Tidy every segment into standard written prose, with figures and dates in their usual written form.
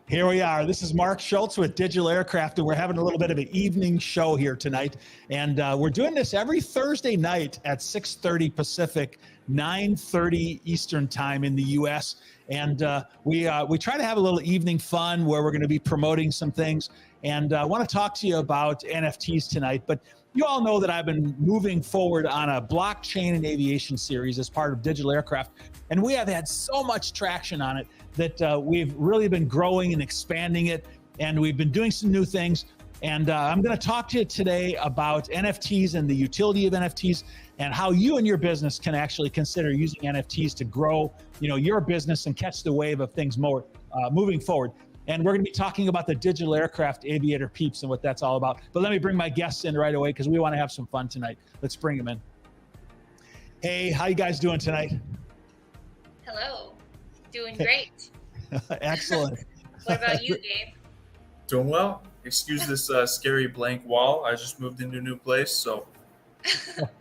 Here we are. This is Mark Schultz with DigitalAircraft, and we're having a little bit of an evening show here tonight. And we're doing this every Thursday night at 6:30 Pacific, 9:30 Eastern time in the U.S. And we try to have a little evening fun where we're going to be promoting some things. And I want to talk to you about NFTs tonight. But you all know that I've been moving forward on a blockchain and aviation series as part of DigitalAircraft. And we have had so much traction on it that we've really been growing and expanding it. And we've been doing some new things. And I'm going to talk to you today about NFTs and the utility of NFTs and how you and your business can actually consider using NFTs to grow, your business and catch the wave of things more moving forward. And we're going to be talking about the DigitalAircraft Aviator peeps and what that's all about. But let me bring my guests in right away because we want to have some fun tonight. Let's bring them in. Hey, how you guys doing tonight? Hello. Doing great. Excellent. What about you, Gabe? Doing well. Excuse this scary blank wall. I just moved into a new place, so.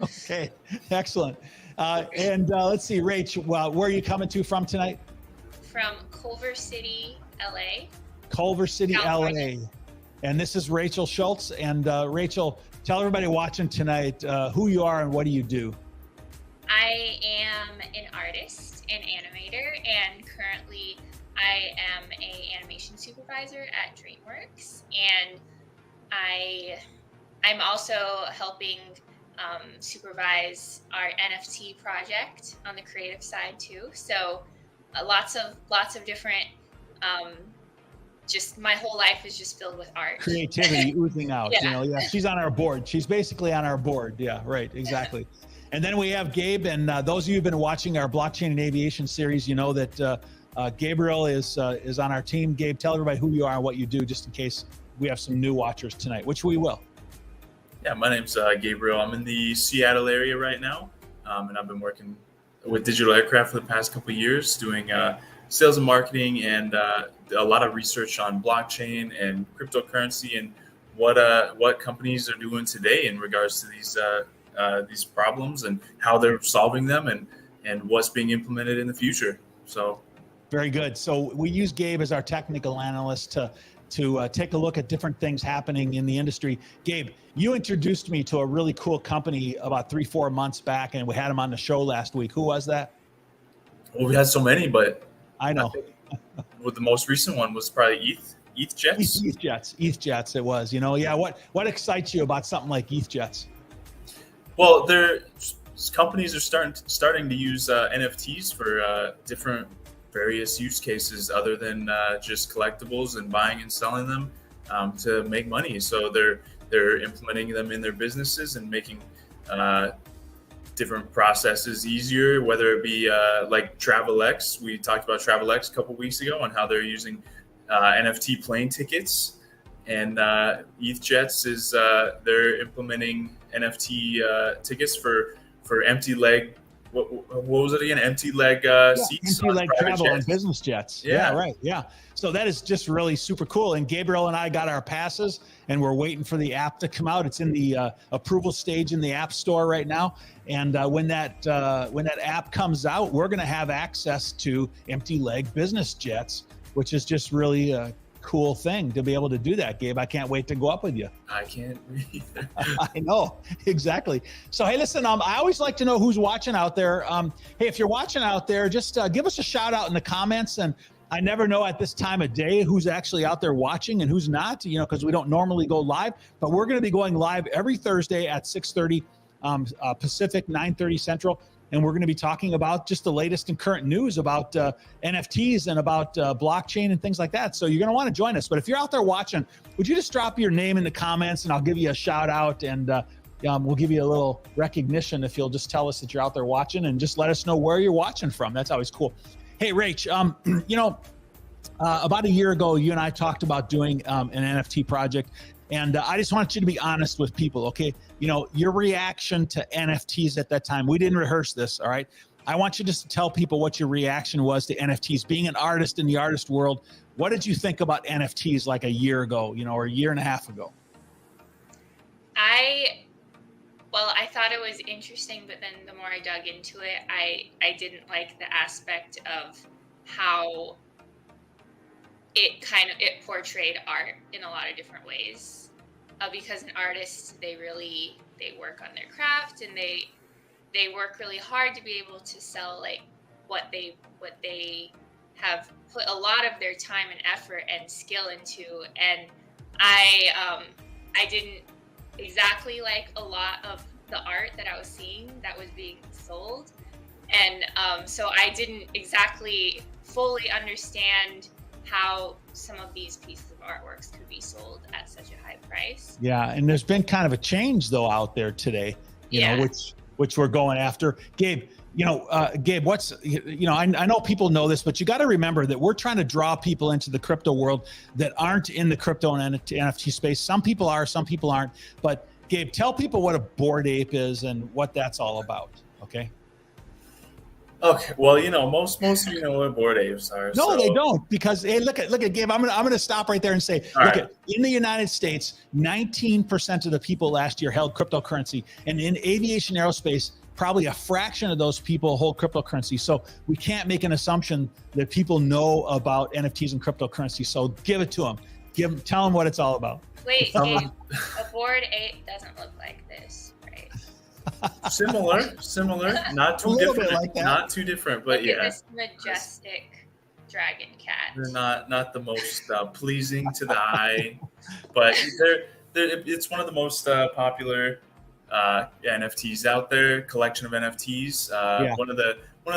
Okay, excellent. And let's see, Rach, where are you coming to from tonight? From Culver City, LA. Culver City, California. LA. And this is Rachel Schultz. And Rachel, tell everybody watching tonight who you are and what do you do? I am an artist and animator, and currently I am an animation supervisor at DreamWorks, and I'm also helping supervise our NFT project on the creative side too. So lots of different. Just my whole life is just filled with art. Creativity oozing out. Yeah. She's on our board. She's basically on our board. Yeah, right, exactly. And then we have Gabe, and those of you who've been watching our blockchain and aviation series, you know that Gabriel is on our team. Gabe, tell everybody who you are and what you do, just in case we have some new watchers tonight, which we will. Yeah, my name's Gabriel. I'm in the Seattle area right now, and I've been working with DigitalAircraft for the past couple of years, doing sales and marketing and a lot of research on blockchain and cryptocurrency and what companies are doing today in regards to these problems and how they're solving them and what's being implemented in the future. So. Very good. So we use Gabe as our technical analyst to take a look at different things happening in the industry. Gabe, you introduced me to a really cool company about 3-4 months back, and we had him on the show last week. Who was that? Well, we had so many, but I know. The most recent one was probably ETH Jets. ETH Jets. It was. Yeah. What excites you about something like ETH Jets? Well, companies are starting to use NFTs for different various use cases other than just collectibles and buying and selling them to make money. So they're implementing them in their businesses and making different processes easier, whether it be like TravelX. We talked about TravelX a couple weeks ago and how they're using NFT plane tickets. And ETH Jets is they're implementing NFT tickets for empty leg. What was it again? Empty leg seats. Empty leg travel on business jets. Yeah, right. Yeah. So that is just really super cool. And Gabriel and I got our passes, and we're waiting for the app to come out. It's in the approval stage in the App Store right now. And when that app comes out, we're going to have access to empty leg business jets, which is just really a cool thing to be able to do that, Gabe. I can't wait to go up with you. I can't either. I know, exactly. So, hey, listen, I always like to know who's watching out there. Hey, if you're watching out there, just give us a shout out in the comments. And I never know at this time of day who's actually out there watching and who's not, because we don't normally go live, but we're going to be going live every Thursday at 6:30 Pacific, 9:30 Central. And we're going to be talking about just the latest and current news about NFTs and about blockchain and things like that. So you're going to want to join us. But if you're out there watching, would you just drop your name in the comments and I'll give you a shout out, and we'll give you a little recognition if you'll just tell us that you're out there watching and just let us know where you're watching from. That's always cool. Hey, Rach, about a year ago, you and I talked about doing an NFT project. And I just want you to be honest with people, okay? Your reaction to NFTs at that time, we didn't rehearse this, all right? I want you just to tell people what your reaction was to NFTs. Being an artist in the artist world, what did you think about NFTs like a year ago, or a year and a half ago? I thought it was interesting, but then the more I dug into it, I didn't like the aspect of how it portrayed art in a lot of different ways, because an artist, they work on their craft, and they work really hard to be able to sell like what they have put a lot of their time and effort and skill into. And I didn't exactly like a lot of the art that I was seeing that was being sold, and so I didn't exactly fully understand how some of these pieces of artworks could be sold at such a high price. Yeah, and there's been kind of a change though out there today, you know, which we're going after. Gabe, Gabe, I know people know this, but you got to remember that we're trying to draw people into the crypto world that aren't in the crypto and NFT space. Some people are, some people aren't. But Gabe, tell people what a Bored Ape is and what that's all about. Okay. Okay. Well, most of you know what Bored Apes are. No, so. they don't, because hey, look at Gabe. I'm gonna stop right there and say, in the United States, 19% of the people last year held cryptocurrency, and in aviation aerospace, probably a fraction of those people hold cryptocurrency. So we can't make an assumption that people know about NFTs and cryptocurrency. So give it to them. Tell them what it's all about. Wait, Gabe, a Bored Ape doesn't look like this, right? Similar, not too different, like not too different, but Look at this majestic dragon cat. They're not the most pleasing to the eye, but it's one of the most popular NFTs out there. Collection of NFTs. One of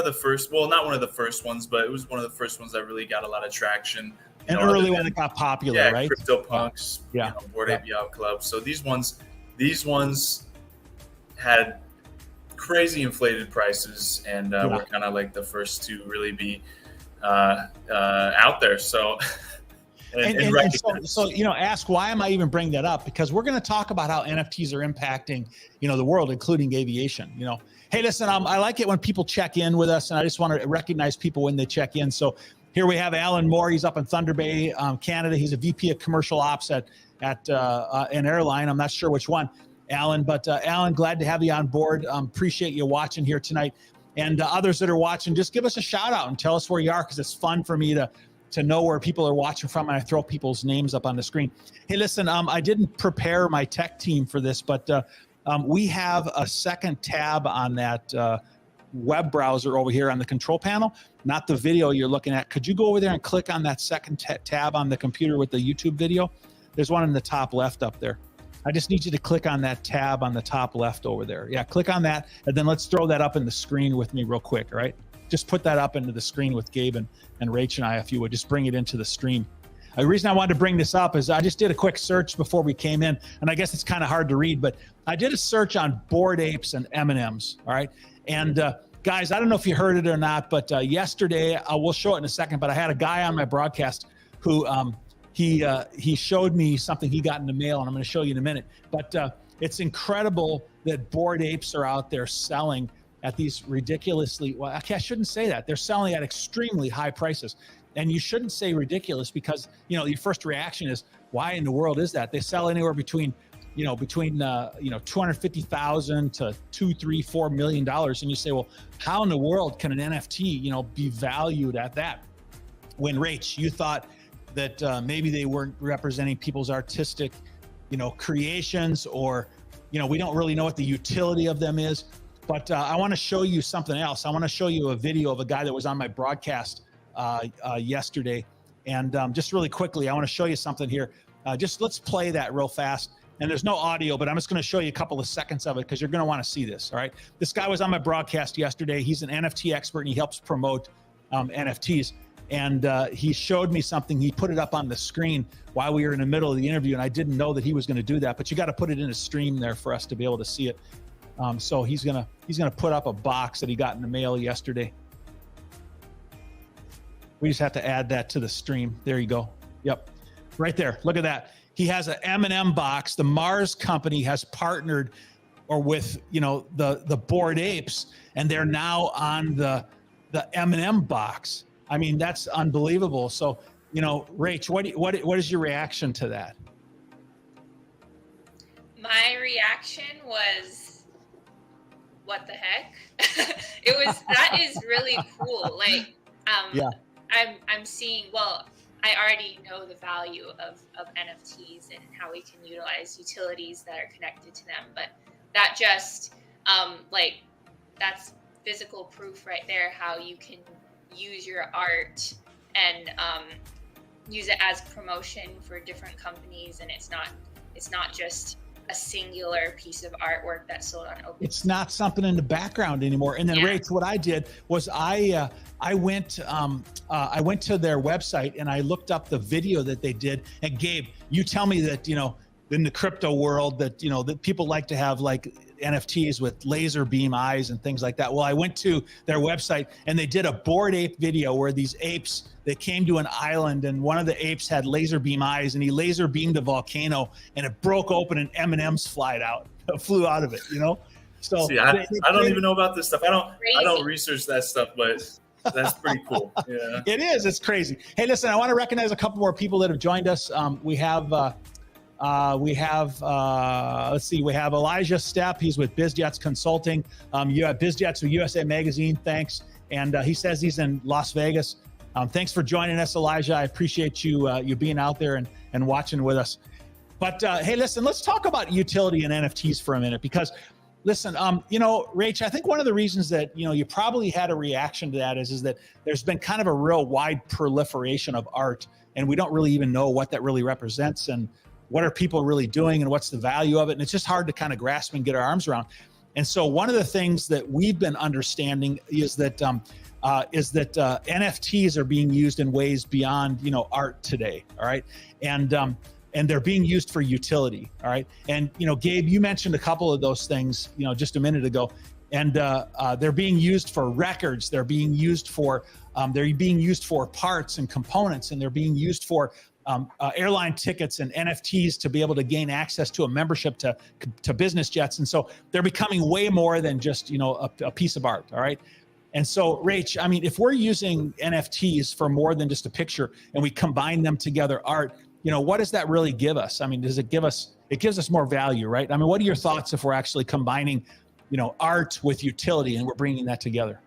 the first, well, not one of the first ones, but it was one of the first ones that really got a lot of traction. An early one that got popular, right? CryptoPunks, Bored Ape Yacht Club. So these ones had crazy inflated prices, and were kind of like the first to really be out there. So, so ask, why am I even bringing that up? Because we're going to talk about how NFTs are impacting, the world, including aviation. Hey, listen, I like it when people check in with us, and I just want to recognize people when they check in. So here we have Alan Moore. He's up in Thunder Bay, Canada. He's a VP of Commercial Ops at an airline. I'm not sure which one, Alan, but Alan, glad to have you on board. Appreciate you watching here tonight. And others that are watching, just give us a shout out and tell us where you are, because it's fun for me to know where people are watching from, and I throw people's names up on the screen. Hey, listen, I didn't prepare my tech team for this, but we have a second tab on that web browser over here on the control panel, not the video you're looking at. Could you go over there and click on that second tab on the computer with the YouTube video? There's one in the top left up there. I just need you to click on that tab on the top left over there. Yeah, click on that, and then let's throw that up in the screen with me real quick, all right? Just put that up into the screen with Gabe and Rach and I, if you would, just bring it into the stream. The reason I wanted to bring this up is I just did a quick search before we came in, and I guess it's kind of hard to read, but I did a search on Bored Apes and M&Ms, all right? And guys, I don't know if you heard it or not, but yesterday, we'll show it in a second, but I had a guy on my broadcast who he showed me something he got in the mail, and I'm going to show you in a minute. But it's incredible that Bored Apes are out there selling at these ridiculously, well, okay, I shouldn't say that. They're selling at extremely high prices. And you shouldn't say ridiculous, because, your first reaction is, why in the world is that? They sell anywhere between 250,000 to $2, $3, $4 million. And you say, well, how in the world can an NFT, be valued at that? When, Rach, you thought that maybe they weren't representing people's artistic, creations, or, we don't really know what the utility of them is. But I want to show you something else. I want to show you a video of a guy that was on my broadcast yesterday. And just really quickly, I want to show you something here. Just let's play that real fast. And there's no audio, but I'm just going to show you a couple of seconds of it, because you're going to want to see this. All right. This guy was on my broadcast yesterday. He's an NFT expert, and he helps promote NFTs. And he showed me something. He put it up on the screen while we were in the middle of the interview, and I didn't know that he was going to do that. But you got to put it in a stream there for us to be able to see it. So he's gonna put up a box that he got in the mail yesterday. We just have to add that to the stream. There you go. Yep, right there. Look at that. He has an M&M box. The Mars company has partnered with the Bored Apes, and they're now on the M&M box. I mean, that's unbelievable. So, Rach, what is your reaction to that? My reaction was, what the heck? That is really cool. Like, I'm seeing, well, I already know the value of NFTs and how we can utilize utilities that are connected to them. But that just like that's physical proof right there, how you can use your art and use it as promotion for different companies, and it's not just a singular piece of artwork that's sold on open. It's not something in the background anymore. And then, Rach, what I did was I went to their website and I looked up the video that they did. And Gabe, you tell me that, in the crypto world that, that people like to have like NFTs with laser beam eyes and things like that. Well, I went to their website and they did a Bored Ape video where these apes, they came to an island and one of the apes had laser beam eyes and he laser beamed a volcano and it broke open and M&Ms flew out of it, So see, I don't even know about this stuff. I don't research that stuff, but that's pretty cool. Yeah. It is. It's crazy. Hey, listen, I want to recognize a couple more people that have joined us. We have Elijah Stepp. He's with BizJets Consulting. You have BizJets with USA Magazine. Thanks. And he says he's in Las Vegas. Thanks for joining us, Elijah. I appreciate you being out there and watching with us. But hey, listen, let's talk about utility and NFTs for a minute, because listen, Rach, I think one of the reasons that, you probably had a reaction to that is that there's been kind of a real wide proliferation of art, and we don't really even know what that really represents and what are people really doing and what's the value of it. And it's just hard to kind of grasp and get our arms around. And so one of the things that we've been understanding is that NFTs are being used in ways beyond, art today. All right. And they're being used for utility. All right. And, Gabe, you mentioned a couple of those things, just a minute ago, and they're being used for records. They're being used for parts and components, and they're being used for airline tickets and NFTs to be able to gain access to a membership to business jets. And so they're becoming way more than just, a piece of art. All right. And so, Rach, I mean, if we're using NFTs for more than just a picture and we combine them together, art, what does that really give us? I mean, it gives us more value, right? I mean, what are your thoughts if we're actually combining, art with utility and we're bringing that together?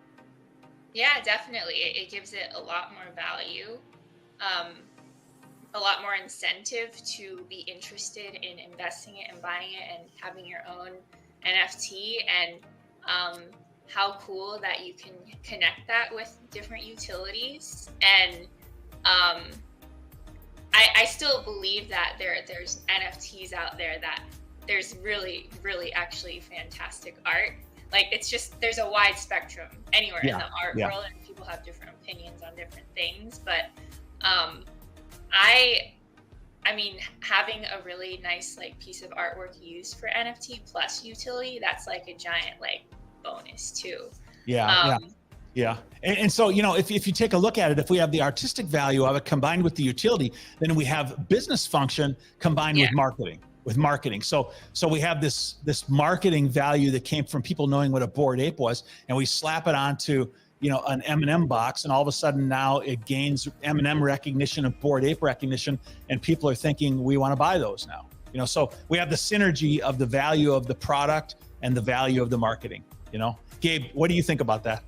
Yeah, definitely. It gives it a lot more value, a lot more incentive to be interested in investing it and buying it and having your own NFT. And how cool that you can connect that with different utilities. And I still believe that there's NFTs out there that there's really, really actually fantastic art. Like, it's just, there's a wide spectrum anywhere in the art world, and people have different opinions on different things. But I mean, having a really nice piece of artwork used for NFT plus utility, that's like a giant bonus too. Yeah. And so, if you take a look at it, if we have the artistic value of it combined with the utility, then we have business function combined with marketing. So we have this marketing value that came from people knowing what a Bored Ape was, and we slap it onto, an M&M box, and all of a sudden now it gains M&M recognition and Bored Ape recognition, and people are thinking we want to buy those now. So we have the synergy of the value of the product and the value of the marketing. Gabe, what do you think about that?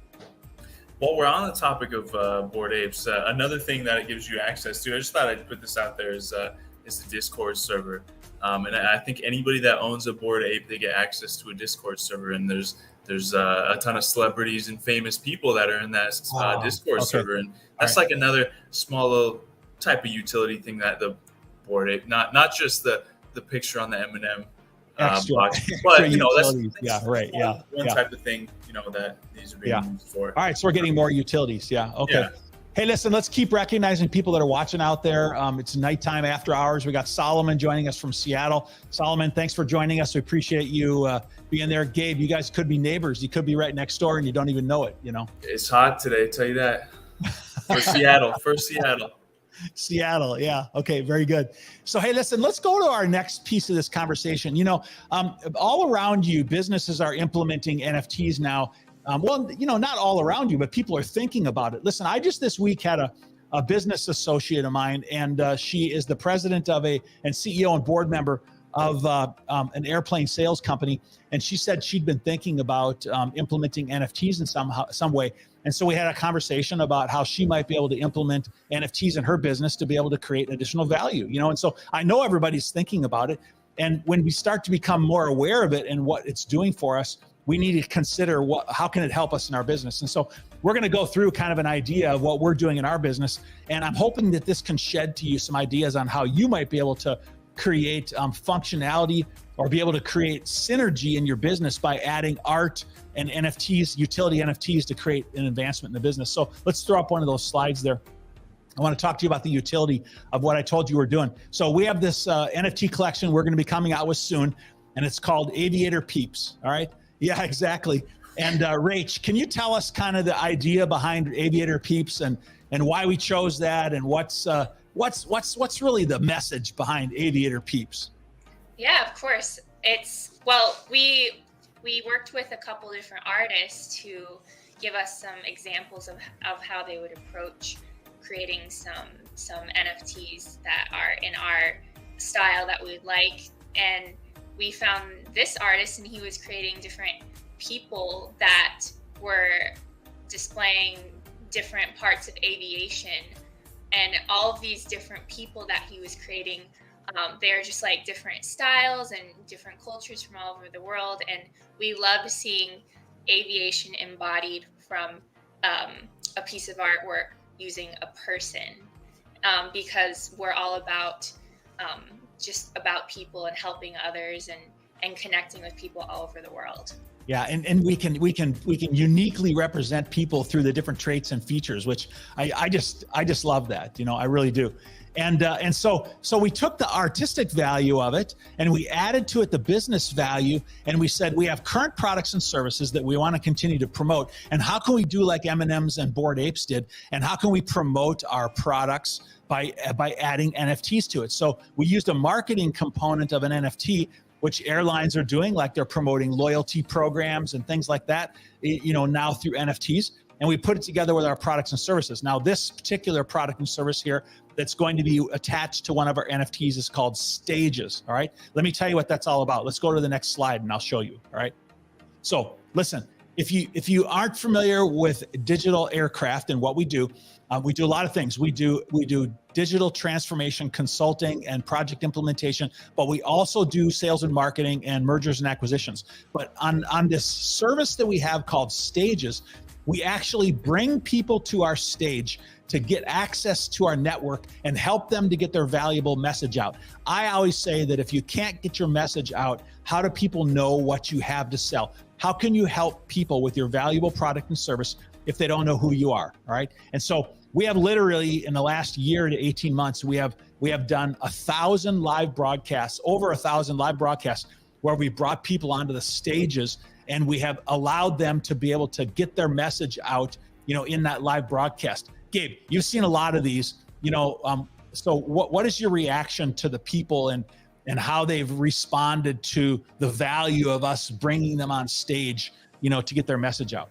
Well, we're on the topic of Bored Apes. Another thing that it gives you access to, I just thought I'd put this out there, is the Discord server. And I think anybody that owns a Bored Ape, they get access to a Discord server. And there's a ton of celebrities and famous people that are in that Discord server. And that's like another small little type of utility thing that the Bored Ape, not just the picture on the M&M box, but that's one type of thing that these are being used for. All right, so we're getting more utilities. Hey, listen, let's keep recognizing people that are watching out there. It's nighttime, after hours. We got Solomon joining us from Seattle. Solomon, thanks for joining us. We appreciate you being there. Gabe, you guys could be neighbors. You could be right next door and you don't even know it. It's hot today, tell you that. For Seattle. Seattle. Yeah. Okay. Very good. So, hey, listen, let's go to our next piece of this conversation. All around you, businesses are implementing NFTs now. Not all around you, but people are thinking about it. Listen, I just this week had a business associate of mine, and she is the president of and CEO and board member of an airplane sales company, and she said she'd been thinking about implementing NFTs in some way. And so we had a conversation about how she might be able to implement NFTs in her business to be able to create additional value, And so I know everybody's thinking about it. And when we start to become more aware of it and what it's doing for us, we need to consider how can it help us in our business. And so we're going to go through kind of an idea of what we're doing in our business. And I'm hoping that this can shed to you some ideas on how you might be able to create functionality or be able to create synergy in your business by adding art and NFTs, utility NFTs, to create an advancement in the business. So let's throw up one of those slides there. I want to talk to you about the utility of what I told you we're doing. So we have this NFT collection we're going to be coming out with soon, and it's called Aviator Peeps. All right. Yeah, exactly. And Rach, can you tell us kind of the idea behind Aviator Peeps and why we chose that, and what's really the message behind Aviator Peeps? Yeah, of course. We worked with a couple different artists to give us some examples of how they would approach creating some NFTs that are in our style that we would like. And we found this artist, and he was creating different people that were displaying different parts of aviation. And all of these different people that he was creating, they're just like different styles and different cultures from all over the world. And we love seeing aviation embodied from a piece of artwork using a person, because we're all about just about people and helping others and connecting with people all over the world. Yeah, and we can uniquely represent people through the different traits and features, which I just love that, I really do. And so we took the artistic value of it and we added to it the business value, and we said we have current products and services that we want to continue to promote, and how can we do like M&Ms and Bored Apes did, and how can we promote our products by adding NFTs to it. So we used a marketing component of an NFT, which airlines are doing, like they're promoting loyalty programs and things like that, now through NFTs. And we put it together with our products and services. Now, this particular product and service here that's going to be attached to one of our NFTs is called Stages, all right? Let me tell you what that's all about. Let's go to the next slide and I'll show you, all right? So listen, if you aren't familiar with DigitalAircraft and what we do a lot of things. We do digital transformation consulting and project implementation, but we also do sales and marketing and mergers and acquisitions. But on this service that we have called Stages, we actually bring people to our stage to get access to our network and help them to get their valuable message out. I always say that if you can't get your message out, how do people know what you have to sell? How can you help people with your valuable product and service if they don't know who you are, all right? And so we have literally in the last year to 18 months, we have done 1,000 live broadcasts, over 1,000 live broadcasts, where we brought people onto the stages and we have allowed them to be able to get their message out, in that live broadcast. Gabe, you've seen a lot of these, so what is your reaction to the people and how they've responded to the value of us bringing them on stage, to get their message out?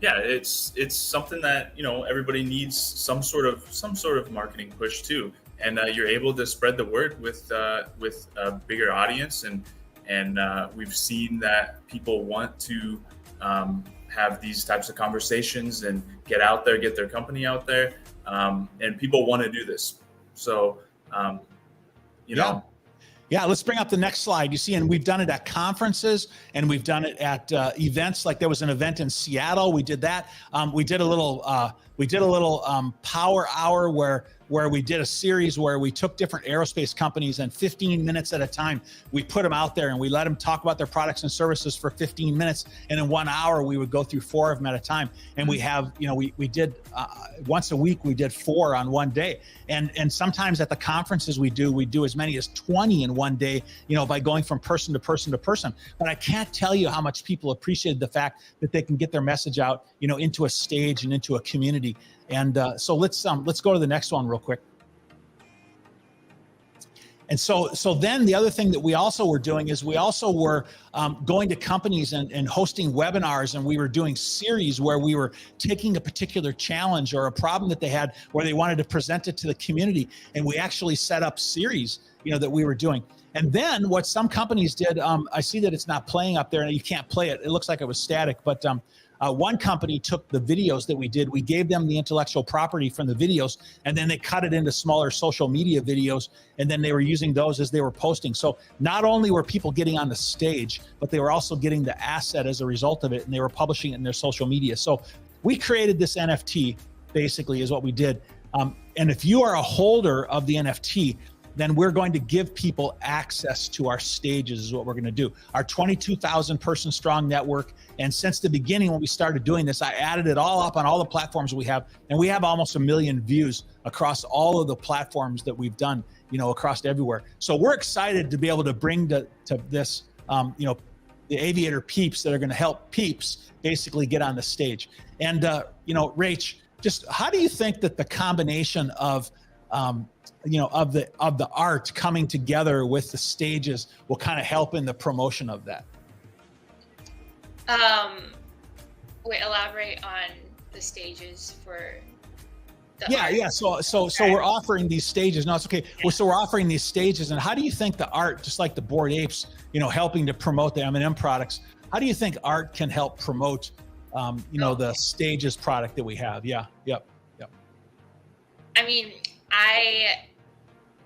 Yeah, it's something that everybody needs some sort of marketing push too, and you're able to spread the word with a bigger audience, and we've seen that people want to have these types of conversations and get out there, get their company out there, and people want to do this. So, Yeah, let's bring up the next slide. You see, and we've done it at conferences and we've done it at events. Like there was an event in Seattle. We did that. We did a little power hour where we did a series where we took different aerospace companies and 15 minutes at a time, we put them out there and we let them talk about their products and services for 15 minutes. And in 1 hour, we would go through 4 of them at a time. And we have, we did once a week, we did 4 on one day. And sometimes at the conferences we do as many as 20 in one day, by going from person to person to person. But I can't tell you how much people appreciated the fact that they can get their message out, into a stage and into a community. And so let's go to the next one real quick. And so then the other thing that we also were doing is we also were going to companies and hosting webinars, and we were doing series where we were taking a particular challenge or a problem that they had where they wanted to present it to the community. And we actually set up series, that we were doing. And then what some companies did, I see that it's not playing up there and you can't play it. It looks like it was static, but one company took the videos that we did, we gave them the intellectual property from the videos, and then they cut it into smaller social media videos, and then they were using those as they were posting. So not only were people getting on the stage, but they were also getting the asset as a result of it, and they were publishing it in their social media. So we created this NFT, basically, is what we did. And if you are a holder of the NFT, then we're going to give people access to our stages is what we're going to do. Our 22,000 person strong network. And since the beginning, when we started doing this, I added it all up on all the platforms we have. And we have almost 1 million views across all of the platforms that we've done, across everywhere. So we're excited to be able to bring to this, the Aviator peeps that are going to help peeps basically get on the stage. And, Rach, just how do you think that the combination of the art coming together with the stages will kind of help in the promotion of that? Elaborate on the stages for the art. Yeah. So we're offering these stages. No, it's okay. Yeah. Well, so we're offering these stages, and how do you think the art, just like the Bored Apes, helping to promote the M&M products, how do you think art can help promote, the stages product that we have? Yeah. Yep. I mean,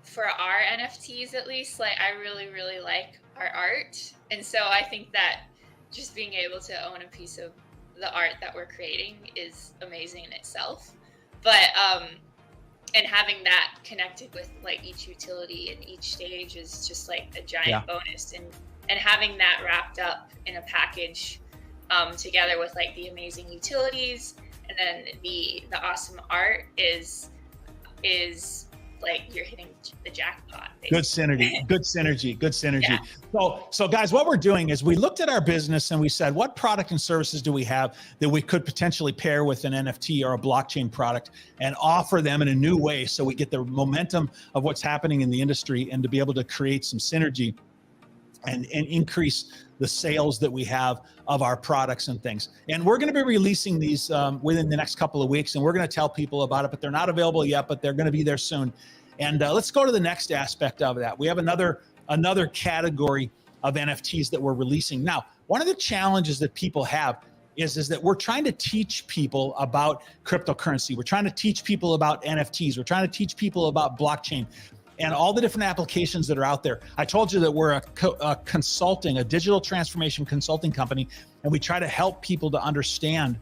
for our NFTs at least, I really, really like our art. And so I think that just being able to own a piece of the art that we're creating is amazing in itself. But, and having that connected with each utility and each stage is just a giant bonus. And having that wrapped up in a package together with the amazing utilities and then the awesome art is you're hitting the jackpot. Basically. Good synergy. Yeah. So guys, what we're doing is we looked at our business and we said, what product and services do we have that we could potentially pair with an NFT or a blockchain product and offer them in a new way so we get the momentum of what's happening in the industry and to be able to create some synergy and increase the sales that we have of our products and things. And we're going to be releasing these within the next couple of weeks, and we're going to tell people about it, but they're not available yet, but they're going to be there soon. And let's go to the next aspect of that. We have another category of NFTs that we're releasing. Now, one of the challenges that people have is that we're trying to teach people about cryptocurrency. We're trying to teach people about NFTs. We're trying to teach people about blockchain and all the different applications that are out there. I told you that we're a digital transformation consulting company, and we try to help people to understand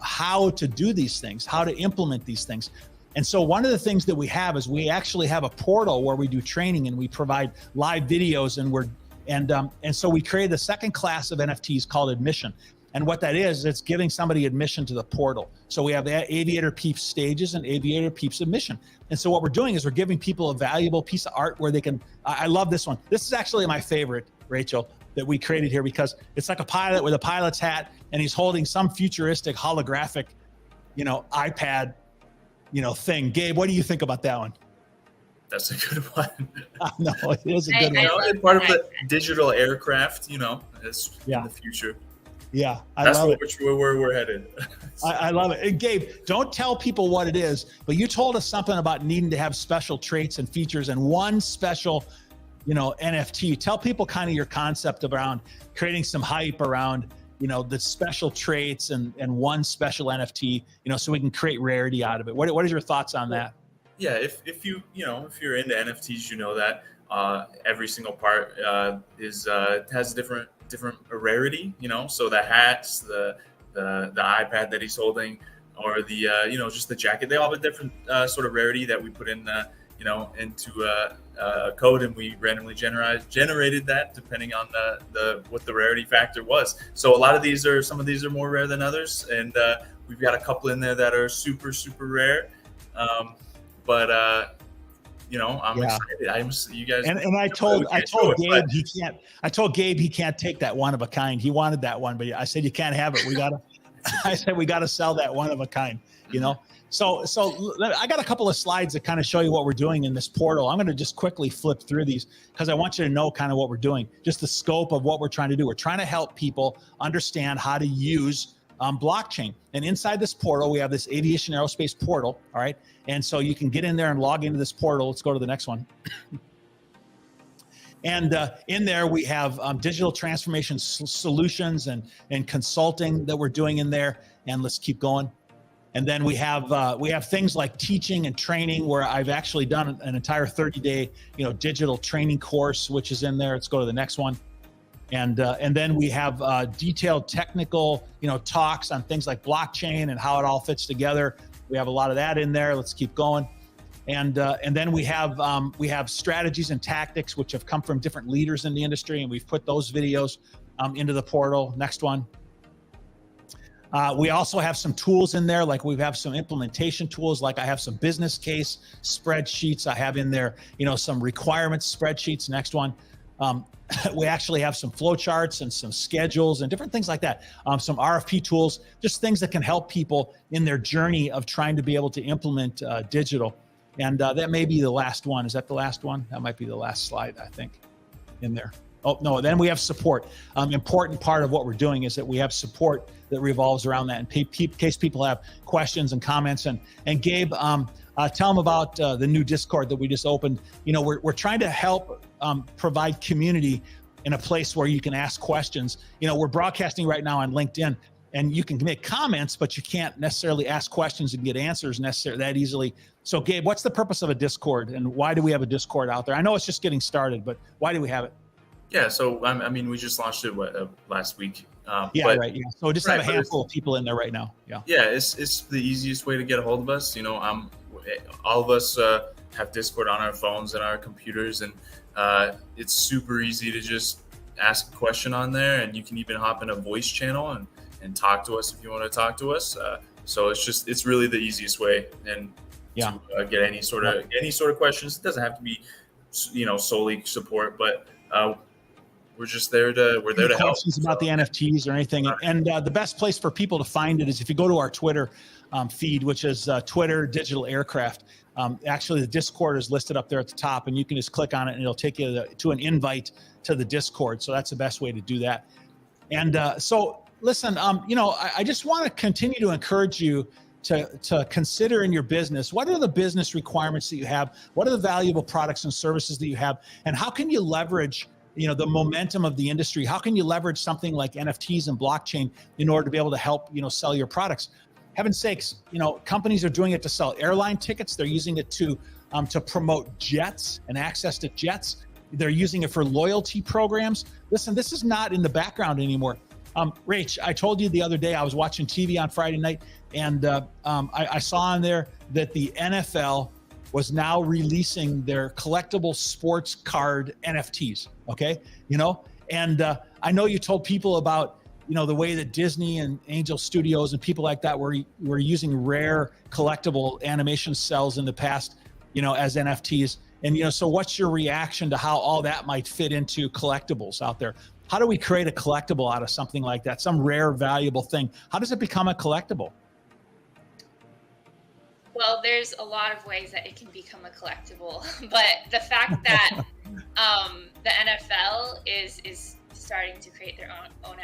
how to do these things, how to implement these things. And so one of the things that we have is we actually have a portal where we do training and we provide live videos, and so we created a second class of NFTs called Admission. And what that is, it's giving somebody admission to the portal. So we have Aviator Peeps stages and Aviator Peeps admission. And so what we're doing is we're giving people a valuable piece of art where they can, I love this one. This is actually my favorite, Rachel, that we created here because it's like a pilot with a pilot's hat and he's holding some futuristic holographic, iPad, thing. Gabe, what do you think about that one? That's a good one. No, it is a good one. And part of the digital aircraft, is in the future. Yeah, that's where we're headed. I love it. And Gabe, don't tell people what it is, but you told us something about needing to have special traits and features and one special, NFT. Tell people kind of your concept around creating some hype around, the special traits and one special NFT, so we can create rarity out of it. What is your thoughts on that? Yeah, if if you're into NFTs, that every single part has different rarity, so the hats, the iPad that he's holding, or the just the jacket, they all have a different sort of rarity that we put in into a code, and we randomly generated that depending on what the rarity factor was. So some of these are more rare than others, and we've got a couple in there that are super rare, but I'm excited. You guys. And I told Gabe he can't take that one of a kind. He wanted that one, but I said you can't have it. I said, we got to sell that one of a kind, you know? So I got a couple of slides that kind of show you what we're doing in this portal. I'm going to just quickly flip through these because I want you to know kind of what we're doing, just the scope of what we're trying to do. We're trying to help people understand how to use blockchain. And inside this portal, we have this aviation aerospace portal. All right. And so you can get in there and log into this portal. Let's go to the next one. And in there, we have digital transformation solutions and consulting that we're doing in there. And let's keep going. And then we have things like teaching and training, where I've actually done an entire 30-day, digital training course, which is in there. Let's go to the next one. And then we have detailed technical, talks on things like blockchain and how it all fits together. We have a lot of that in there. Let's keep going. And then we have strategies and tactics, which have come from different leaders in the industry, and we've put those videos into the portal. Next one. We also have some tools in there, like we have some implementation tools, like I have some business case spreadsheets. I have in there, some requirements spreadsheets. Next one. We actually have some flowcharts and some schedules and different things like that. Some RFP tools, just things that can help people in their journey of trying to be able to implement digital. And that may be the last one. Is that the last one? That might be the last slide, I think, in there. Oh, no, then we have support. Important part of what we're doing is that we have support that revolves around that in case people have questions and comments. And Gabe, tell them about the new Discord that we just opened. We're trying to help provide community in a place where you can ask questions. We're broadcasting right now on LinkedIn, and you can make comments, but you can't necessarily ask questions and get answers necessarily that easily. So Gabe, what's the purpose of a Discord, and why do we have a Discord out there? I know it's just getting started, but why do we have it? Yeah, so we just launched it last week. Right. Yeah. So just have a handful of people in there right now. Yeah. Yeah, it's the easiest way to get a hold of us. All of us have Discord on our phones and our computers, and it's super easy to just ask a question on there, and you can even hop in a voice channel and talk to us if you want to talk to us. So it's really the easiest way, and to get any sort of questions. It doesn't have to be solely support, but we're just there to help. Questions about the NFTs or anything. And the best place for people to find it is if you go to our Twitter feed, which is Twitter DigitalAircraft. Actually, the Discord is listed up there at the top, and you can just click on it and it'll take you to an invite to the Discord. So that's the best way to do that. And so listen, I just want to continue to encourage you to consider in your business, what are the business requirements that you have? What are the valuable products and services that you have? And how can you leverage the momentum of the industry? How can you leverage something like NFTs and blockchain in order to be able to help, sell your products? Heaven's sakes, companies are doing it to sell airline tickets. They're using it to promote jets and access to jets. They're using it for loyalty programs. Listen, this is not in the background anymore. Rach, I told you the other day, I was watching TV on Friday night, and I saw on there that the NFL was now releasing their collectible sports card NFTs. Okay. And I know you told people about, the way that Disney and Angel Studios and people like that were using rare collectible animation cells in the past, as NFTs. And, so what's your reaction to how all that might fit into collectibles out there? How do we create a collectible out of something like that? Some rare, valuable thing. How does it become a collectible? Well, there's a lot of ways that it can become a collectible, but the fact that the NFL is starting to create their own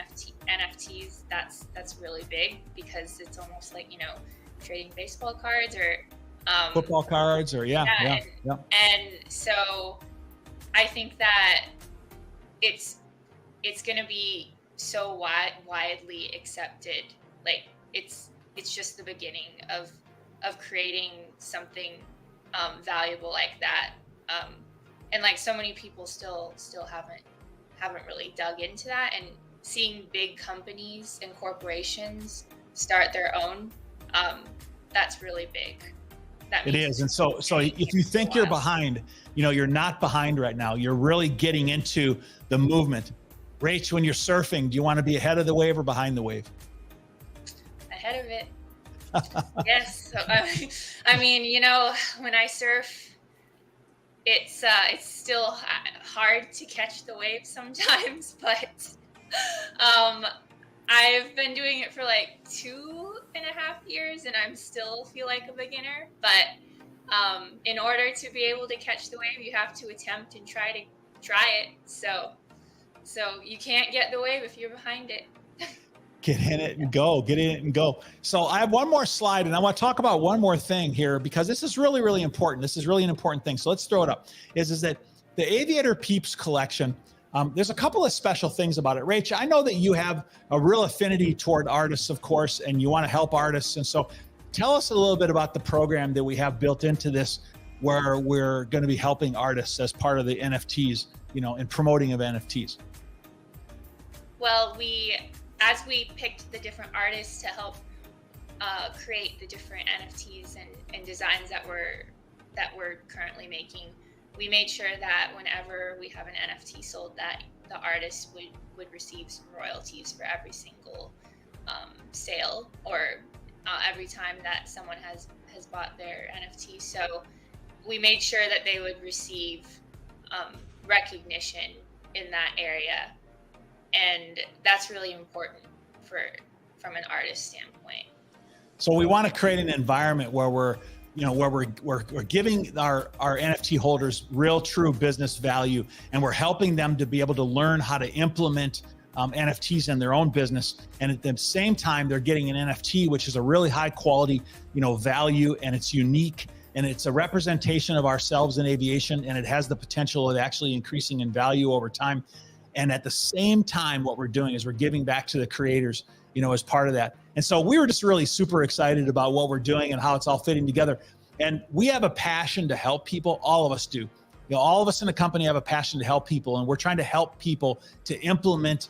NFTs, that's really big, because it's almost like trading baseball cards or football cards or yeah. And so I think that it's going to be so widely accepted. Like it's just the beginning of creating something valuable like that, and like so many people still haven't really dug into that, and seeing big companies and corporations start their own, that's really big. It is. And so if you think you're behind, you're not behind right now. You're really getting into the movement. Rach, when you're surfing, do you want to be ahead of the wave or behind the wave? Ahead of it. Yes. So, I mean, when I surf, it's still hard to catch the wave sometimes, but I've been doing it for like 2.5 years, and I'm still feel like a beginner. But in order to be able to catch the wave, you have to attempt and try it. So you can't get the wave if you're behind it. Get in it and go. Get in it and go. So I have one more slide, and I want to talk about one more thing here, because this is really, really important. This is really an important thing. So let's throw it up. Is that the Aviator Peeps collection? There's a couple of special things about it. Rach, I know that you have a real affinity toward artists, of course, and you want to help artists. And so tell us a little bit about the program that we have built into this, where we're going to be helping artists as part of the NFTs, and promoting of NFTs. Well, as we picked the different artists to help create the different NFTs and designs that we're currently making, we made sure that whenever we have an NFT sold, that the artist would receive some royalties for every single sale, or every time that someone has bought their NFT. So we made sure that they would receive recognition in that area, and that's really important from an artist standpoint. So we want to create an environment where we're giving our NFT holders real, true business value, and we're helping them to be able to learn how to implement NFTs in their own business. And at the same time, they're getting an NFT, which is a really high quality, value, and it's unique, and it's a representation of ourselves in aviation, and it has the potential of actually increasing in value over time. And at the same time, what we're doing is we're giving back to the creators, as part of that. And so we were just really super excited about what we're doing and how it's all fitting together. And we have a passion to help people. All of us do. All of us in the company have a passion to help people, and we're trying to help people to implement,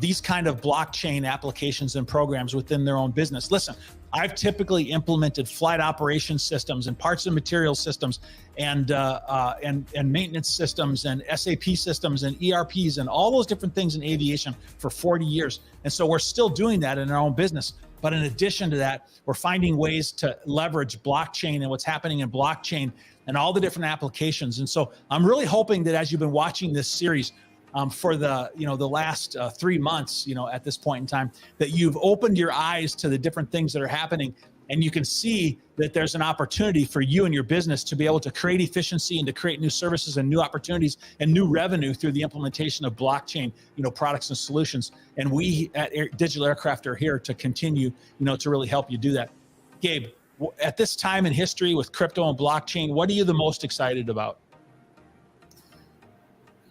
these kind of blockchain applications and programs within their own business. Listen, I've typically implemented flight operation systems and parts and material systems and maintenance systems and SAP systems and ERPs and all those different things in aviation for 40 years. And so we're still doing that in our own business. But in addition to that, we're finding ways to leverage blockchain and what's happening in blockchain and all the different applications. And so I'm really hoping that as you've been watching this series, for the last 3 months, at this point in time, that you've opened your eyes to the different things that are happening, and you can see that there's an opportunity for you and your business to be able to create efficiency and to create new services and new opportunities and new revenue through the implementation of blockchain, products and solutions. And we at Digital Aircraft are here to continue, to really help you do that. Gabe, at this time in history with crypto and blockchain, what are you the most excited about?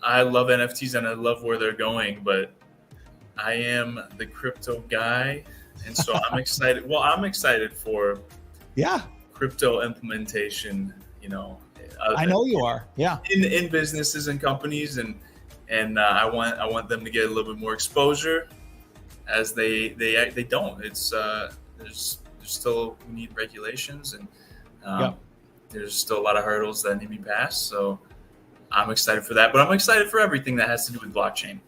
I love NFTs and I love where they're going, but I am the crypto guy. And so I'm excited. Well, I'm excited for crypto implementation, I know you are. Yeah. In businesses and companies, and I want them to get a little bit more exposure, as they don't. It's there's still, we need regulations, and there's still a lot of hurdles that need to be passed. So I'm excited for that, but I'm excited for everything that has to do with blockchain.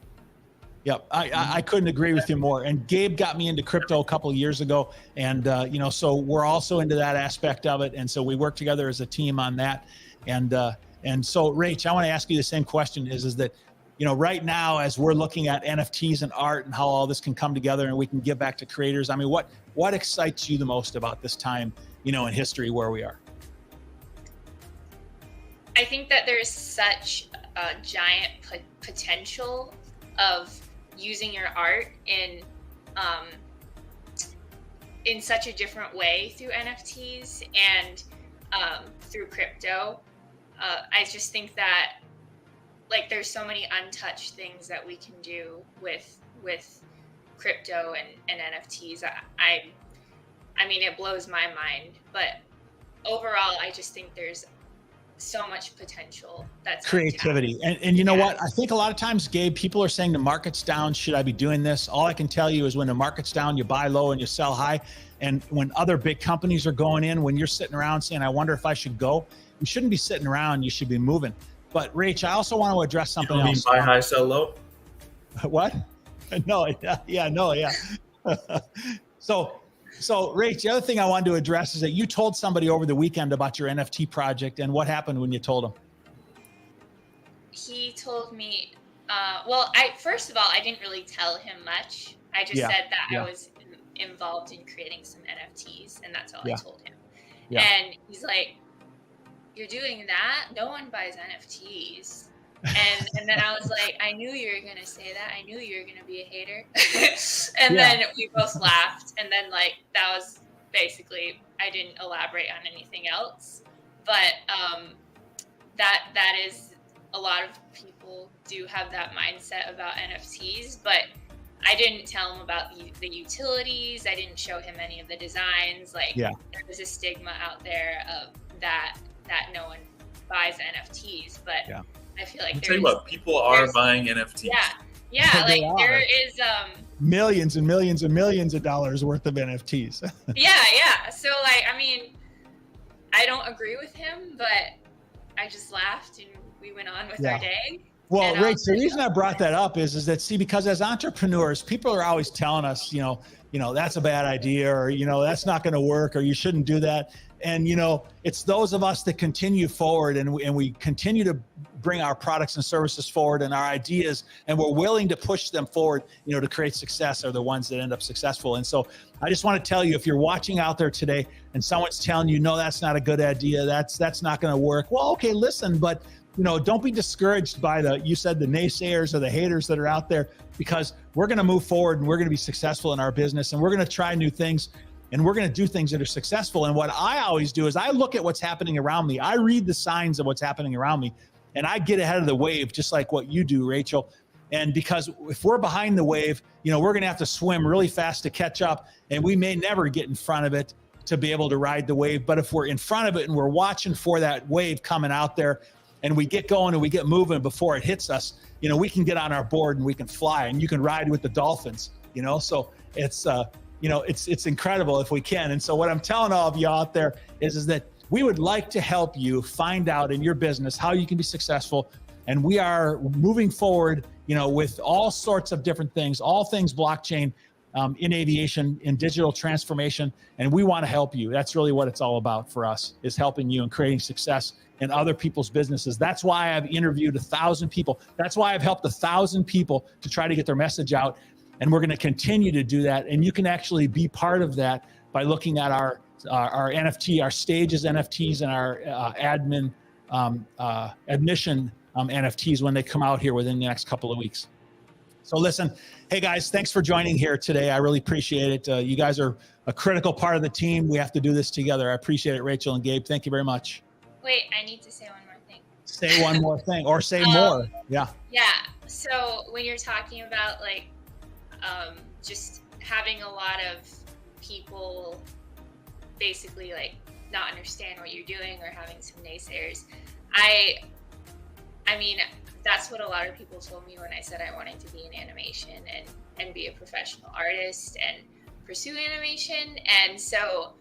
Yep, I couldn't agree with you more. And Gabe got me into crypto a couple of years ago, and so we're also into that aspect of it, and so we work together as a team on that. And so, Rach, I want to ask you the same question: is that right now, as we're looking at NFTs and art and how all this can come together and we can give back to creators, I mean, what excites you the most about this time, in history where we are? I think that there's such a giant potential of using your art in such a different way through NFTs and through crypto. I just think that there's so many untouched things that we can do with crypto and NFTs. I mean, it blows my mind, but overall, I just think there's so much potential. That's creativity. And you know what? I think a lot of times, Gabe, people are saying the market's down. Should I be doing this? All I can tell you is when the market's down, you buy low and you sell high. And when other big companies are going in, when you're sitting around saying, I wonder if I should go, you shouldn't be sitting around. You should be moving. But Rach, I also want to address something else. Buy high, sell low? What? No. Yeah. So, Rach, the other thing I wanted to address is that you told somebody over the weekend about your NFT project, and what happened when you told him? He told me, first of all, I didn't really tell him much. I just Yeah. said that Yeah. I was involved in creating some NFTs, and that's all Yeah. I told him. Yeah. And he's like, "You're doing that? No one buys NFTs." And then I was like, "I knew you were gonna say that. I knew you were gonna be a hater." And Yeah. then we both laughed, and then like that was basically, I didn't elaborate on anything else. But that is, a lot of people do have that mindset about NFTs, but I didn't tell him about the utilities. I didn't show him any of the designs. Like, Yeah. there was a stigma out there of that no one buys NFTs, but Yeah. I feel like I'll tell you what, people are buying NFTs. Yeah, They like there are. is Millions and millions and millions of dollars worth of NFTs. yeah. So like, I mean, I don't agree with him, but I just laughed and we went on with our day. Well, And, Rach, the reason I brought that up is that, see, because as entrepreneurs, people are always telling us, that's a bad idea, or, that's not going to work, or you shouldn't do that. And, it's those of us that continue forward and we continue to bring our products and services forward and our ideas, and we're willing to push them forward, to create success, are the ones that end up successful. And so I just want to tell you, if you're watching out there today and someone's telling you, no, that's not a good idea, that's not going to work. Well, okay, listen, but don't be discouraged by the naysayers or the haters that are out there, because we're going to move forward and we're going to be successful in our business, and we're going to try new things, and we're going to do things that are successful. And what I always do is I look at what's happening around me. I read the signs of what's happening around me, and I get ahead of the wave, just like what you do, Rachel. And because if we're behind the wave, we're going to have to swim really fast to catch up, and we may never get in front of it to be able to ride the wave. But if we're in front of it and we're watching for that wave coming out there, and we get going and we get moving before it hits us, we can get on our board and we can fly, and you can ride with the dolphins, so it's, it's incredible if we can. And so what I'm telling all of you out there is that we would like to help you find out in your business how you can be successful. And we are moving forward, with all sorts of different things, all things blockchain, in aviation, in digital transformation. And we want to help you. That's really what it's all about for us, is helping you and creating success in other people's businesses. That's why I've interviewed 1,000 people. That's why I've helped 1,000 people to try to get their message out. And we're going to continue to do that. And you can actually be part of that by looking at our NFT, our stages NFTs, and our admission NFTs when they come out here within the next couple of weeks. So listen, hey guys, thanks for joining here today. I really appreciate it. You guys are a critical part of the team. We have to do this together. I appreciate it, Rachel and Gabe. Thank you very much. Wait, I need to say one more thing. Say one more thing, or say more. Yeah. Yeah. So when you're talking about like just having a lot of people basically like not understand what you're doing, or having some naysayers, I mean, that's what a lot of people told me when I said I wanted to be in animation and be a professional artist and pursue animation. And so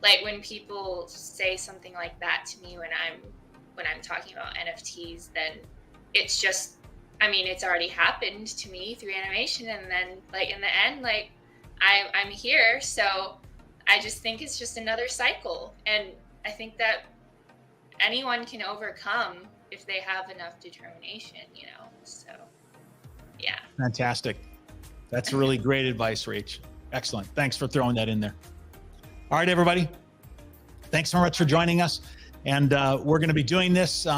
like when people say something like that to me when I'm talking about NFTs, then it's just, I mean, it's already happened to me through animation, and then like in the end, like I'm here. So I just think it's just another cycle, and I think that anyone can overcome if they have enough determination, so yeah. Fantastic. That's really great advice, Rach. Excellent. Thanks for throwing that in there. All right, everybody. Thanks so much for joining us. And we're going to be doing this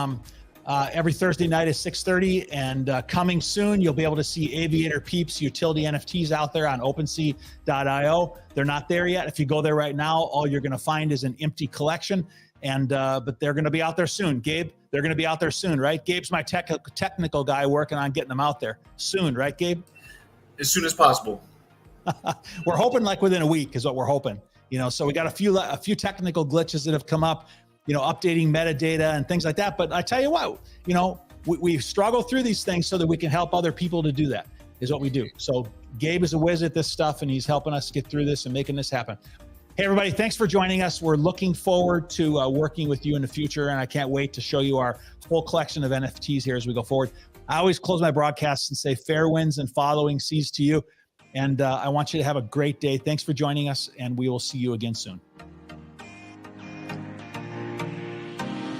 every Thursday night at 6:30. And coming soon, you'll be able to see Aviator, Peeps, utility NFTs out there on OpenSea.io. They're not there yet. If you go there right now, all you're going to find is an empty collection. And but they're going to be out there soon. Gabe, they're going to be out there soon, right? Gabe's my technical guy working on getting them out there soon, right, Gabe? As soon as possible. We're hoping like within a week is what we're hoping. So we got a few technical glitches that have come up, updating metadata and things like that. But I tell you what, we struggle through these things so that we can help other people to do that, is what we do. So Gabe is a whiz at this stuff, and he's helping us get through this and making this happen. Hey, everybody, thanks for joining us. We're looking forward to working with you in the future, and I can't wait to show you our full collection of NFTs here as we go forward. I always close my broadcasts and say fair winds and following seas to you. And I want you to have a great day. Thanks for joining us, and we will see you again soon.